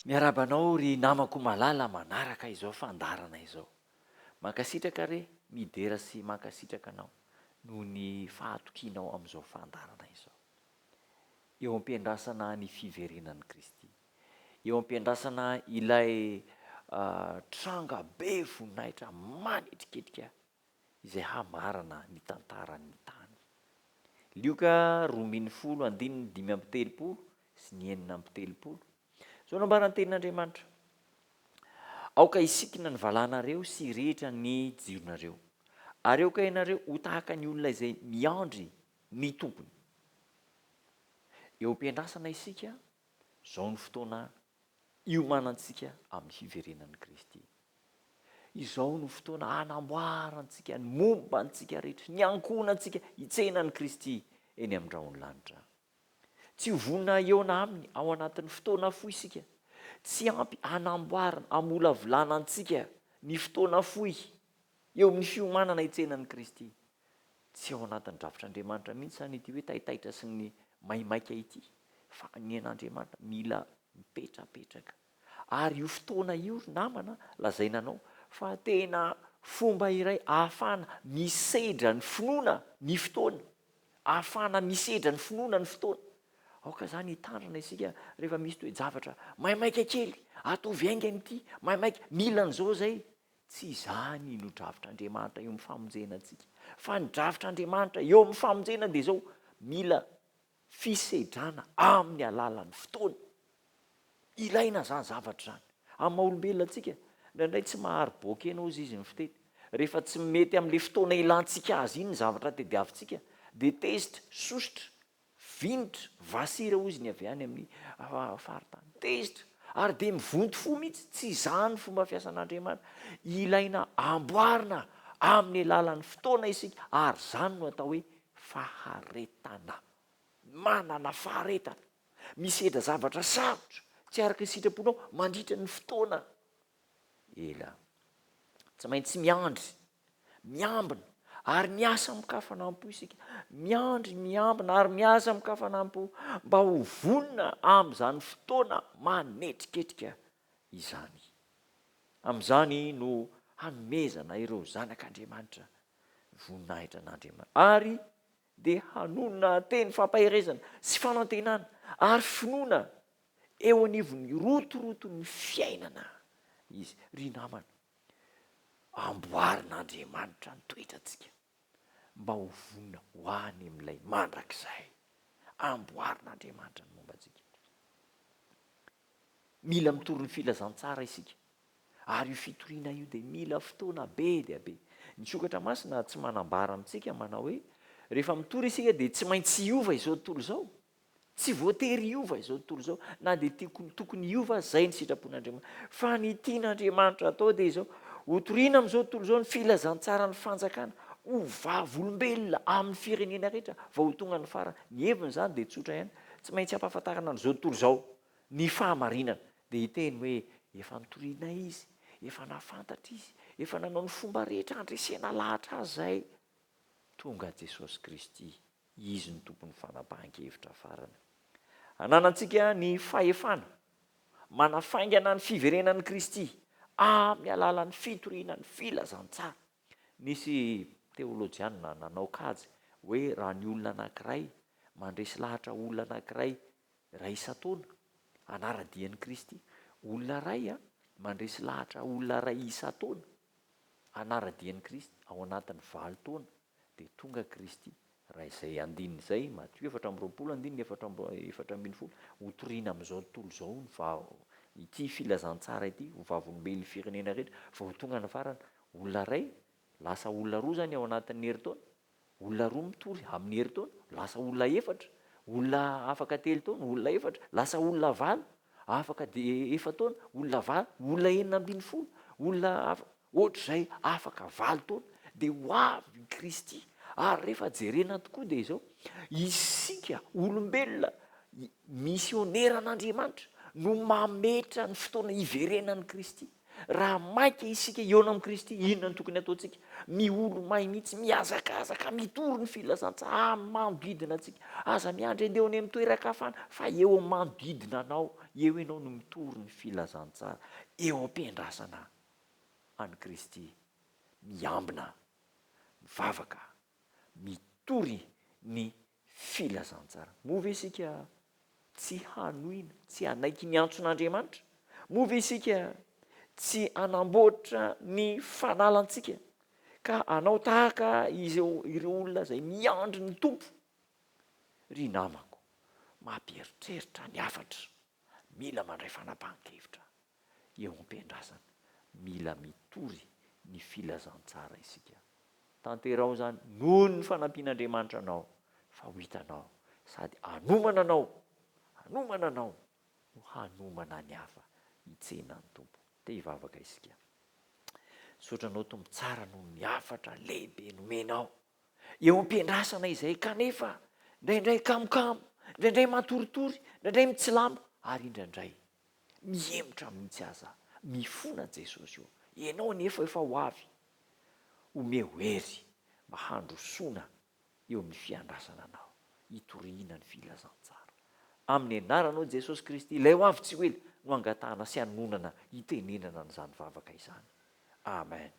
Miarabanao ry namako malala manaraka izao fandarana izao. Mankasitraka re midera sy mankasitraka anao noho ny fahatokianao amin'izao fandarana izao. Eo am-piandrasana ny fiverenan'i Kristy. Eo am-piandrasana ilay tranga be voninahitra manitriketrika izay hamarana ny tantaran'ny tany. Lioka 2:5-telopolo sy ny 4:telopolo. Zao nambarany tenin'Andriamanitra. Aoka isikina ny valanareo sy rehetra ny jironareo. Ary aoka ianareo ho tahaka ny olona izay miandry ny tompony. Eo am-piandrasana isika, zao ny fotoana iomanantsika amin'ny fiverenan'i Kristy. Izao ny fotoana hanamboarantsika, ny mombantsika rehetra, ny ankonantsika hitsenan'i Kristy eny amin'ny lanitra. Tsy hovonina eo na aminy ao anatin'ny fotoana fohy isika. Tsy ampy hanamboarana, hamolavilanantsika ny fotoana fohy eo amin'ny fiomanana hitsenan'i Kristy. Tsy ao anatin'ny drafitr'Andriamanitra mihitsy zany ity hoe tahitaitra sy ny maimaika ity. Fa ny an'Andriamanitra mila mipetrapetraka. Ary io fotoana io namana lazainanao fa tena fomba iray ahafahana misedra ny finoana ny fotoana. Ahafahana misedra ny finoana ny fotoana. Aoka zany hitandrina isika rehefa misy toe zavatra maimaika kely, atovy aingany ity, maimaika mila an'izao zay. Tsy izany no drafitr'Andriamanitra eo amin'ny famonjena antsika. Fa ny drafitr'Andriamanitra eo amin'ny famonjena dia zao mila fisedrana amin'ny alalan'ny fotoana. Ilaina zany zavatra zany. Amin'ny maha-olombelona antsika, indraindray tsy mahary boaka ianao izy mifitety. Rehefa tsy mety amin'ilay fotoana ilantsika azy iny ny zavatra tediavintsika, dia tezitra, sosotra, vinitra, vasira hozy ny avy any amin'ny faritany. Tezitra, ary dia mivonto fo mihitsy, tsy izany fomba fiasan'Andriamanitra. Ilaina amboarina amin'ny alalan'ny fotoana isika, ary zany no atao hoe faharetana. Manana faharetana. Misedra zavatra sarotra, tsy araka ny sitraponao, mandritra ny fotoana. Ela, tsy maintsy miandry, miambina, ary miasa mikafanampo isika. Miandry, miambina, ary miasa mikafanampo mba ho vonina amin'izany fotoana manetriketrika izany. Amin'izany no hanomezana ireo zanak'Andriamanitra voninahitra an'Andriamanitra. Ary dia hanonona teny fampaherezana sy fanantenana ary finoana eo anivon'ny rotoroton'ny fiainana izy. Ry namana, amboarin'Andriamanitra ny toetrantsika mba ho vonina ho any amin'ilay mandrakizay. Amboarin'Andriamanitra ny mombantsika. Mila mitory ny filazantsara isika. Ary io fitoriana io dia mila fotoana be dia be. Ny sokatra masina tsy manambara amintsika manao hoe rehefa mitory isika dia tsy maintsy hiova izao tontolo izao. Tsy voatery hiova izao tontolo izao. Na dia tokony hiova zay ny sitrapon'Andriamanitra. Fa ny tian'Andriamanitra atao dia izao. Ho toriana amin'izao tontolo izao ny filazantsara ny fanjakana. Ho vavolombelona amin'ny firenena rehetra. Va ho tonga ny farany. Ny heviny zany dia tsotra ihany. Tsy maintsy ampahafantarana an'izao tontolo izao ny fahamarinana. Dia hiteny hoe efa nitoriana izy. Efa nafantatra izy, efa nanao ny fomba rehetra andresena lahatra azy zay. Tonga Jesosy Kristy, izy ny tompon'ny fanapahan-kevitra farany. Ananantsika ny fahefana, manafaingana ny fiverenan'i Kristy amin'ny alalan'ny fitoriana ny filazantsara. Nisy teolojiana nanao kajy hoe raha ny olona anankiray mandresy lahatra olona anankiray ray isa-taona, anara-dian'i Kristy. Olona ray mandresy lahatra olona ray isa-taona, anara-dian'i Kristy ao anatin'ny 20 taona, dia tonga Kristy raha izay andininy izay, Matthieu 4:4-4:10, ho toriana amin'izao tontolo izao ity filazantsara ity, ho vavolombelon'ny firenena rehetra. Fa ho tonga ny farany, olona ray lasa olona roa zany ao anatin'ny herintaona, olona roa mitory amin'ny herintaona lasa olona efatra, olona afaka 3 taona olona efatra, lasa olona 20, afaka dia 4 taona olona 20, olona 19, olona ohatr'izay afaka 20 taona. Dia ho avy Kristy. Ary rehefa jerena tokoa dia izao, isika olombelona misioneran'Andriamanitra no mametra ny fotoana hiverenan'i Kristy. raha maika isika eona amin'i Kristy, inona no tokony ataontsika? Miolo may mihitsy, miazakazaka, mitory ny filazantsara, manodidina antsika. Aza miandry andeha any amin'ny toeran-kafana, fa eo amin'ny manodidina anao, eo ianao no mitory ny filazantsara. Eo am-piandrasana any Kristy, miambina, mivavaka, mitory ny filazantsara. Mova isika tsy hanoina, tsy hanaiky ny antson'Andriamanitra. Mova isika tsy anamboatra ny fanalantsika, ka anao tahaka ireo olona zay miandry ny tompo. Ry namako, mampieritreritra ny hafatra, mila mandray fanapahan-kevitra eo am-piandrasana, mila mitory ny filazantsara isika. Tanterao zany noho ny fanampian'Andriamanitra anao, fa ho hitanao sady hanomana anao no hanomana ny hafa hitsena ny tompo. Te hivavaka isika. Sotranao tompo tsara noho ny hafatra lehibe nomenao eo am-piandrasana izay, kanefa indraindray kamokamo, indraindray matoritory, indraindray mitsilamo, ary indraindray mihemotra mihitsy aza, mifona Jesosy io. Ianao nefa efa ho avy, omeo hery mba handrosoana eo amin'ny fiandrasana anao, hitoriana ny filazantsara. Amin'ny anaranao Jesosy Kristy, ilay ho avy tsy ho ela, no angatahana sy hanonana hitenenana n'izany vavaka izany. Amen.